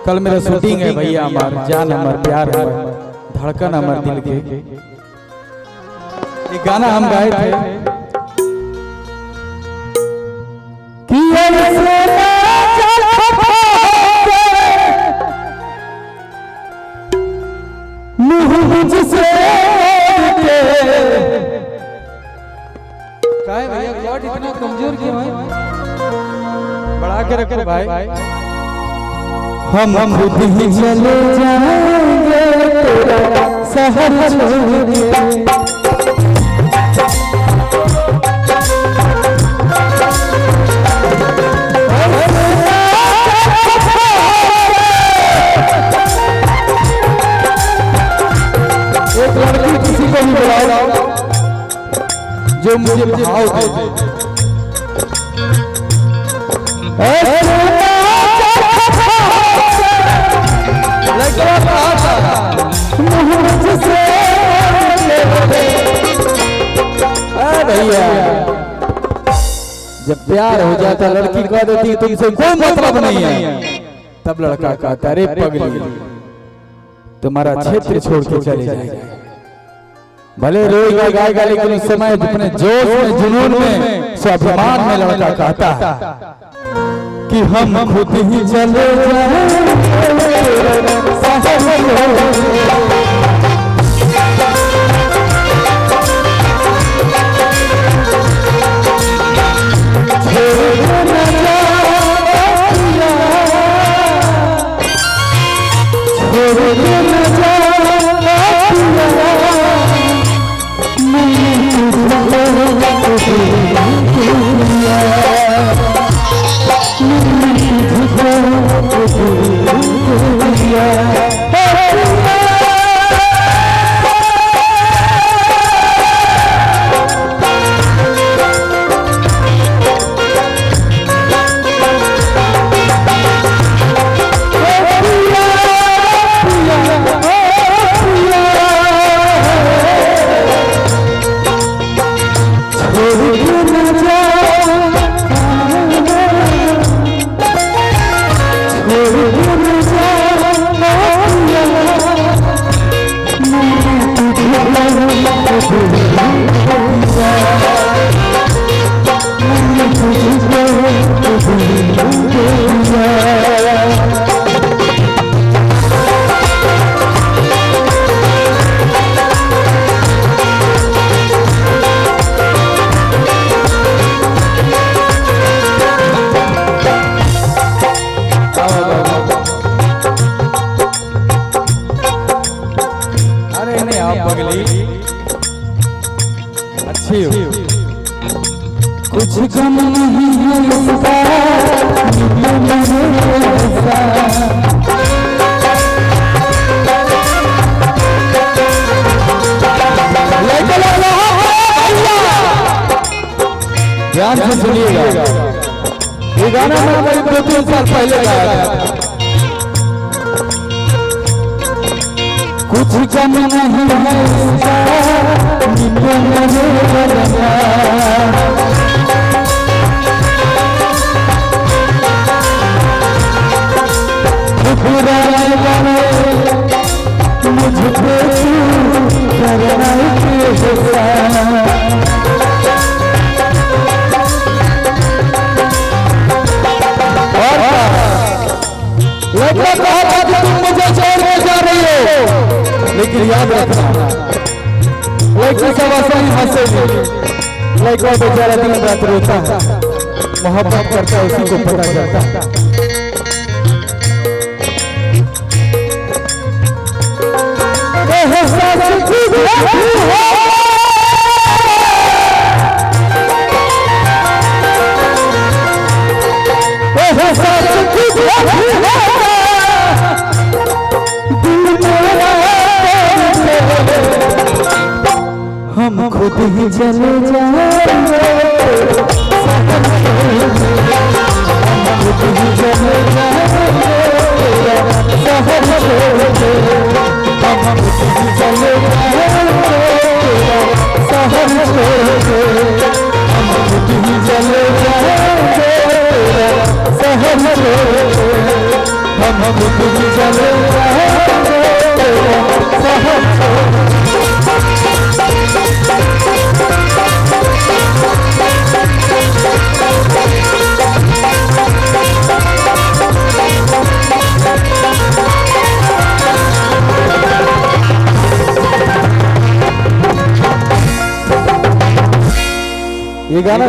कल मेरा शूटिंग है भैया, हमार जान हमार प्यार हमार धड़कन हमार दिल के एक गाना हम गाए थे कि भैया गॉड इतना कमजोर क्यों है? बढ़ा के रखो भाई। हम खुद ही चले जाएंगे तेरा शहर छोड़ के। एक लड़की किसी को भी बुलाओ जो मुझे भाव दे। भैया जब प्यार हो जाता लड़की कह देती तुमसे कोई मतलब नहीं है, तब लड़का कहता अरे पगली तुम्हारा क्षेत्र छोड़ के चले जाएगा। भले रोएगा गाएगा लेकिन उस समय अपने जोश में जुनून में स्वाभिमान में लड़का कहता है कि हम खुद ही चले कुछ गम नहीं है इसका ध्यान से सुनिएगा, ये गाना मैं करीब 2-3 साल पहले गाया था। कुछ गम नहीं है इसका मुझको तुम मुझे छोड़ के जा रही हो, लेकिन याद रखना लड़की सब आसानी हंसेगी, लड़का बेचारा दिन रात रोता है, मोहब्बत करता है उसी को पता चलता है। हम खुद ही चले जाएंगे, हम खुद ही चले जाएंगे, शहर छोड़ के, हम खुद ही चले जाएंगे, शहर छोड़ के, हम खुद ही चले जाएंगे, शहर छोड़ के। हम खुद भी चले ये गाना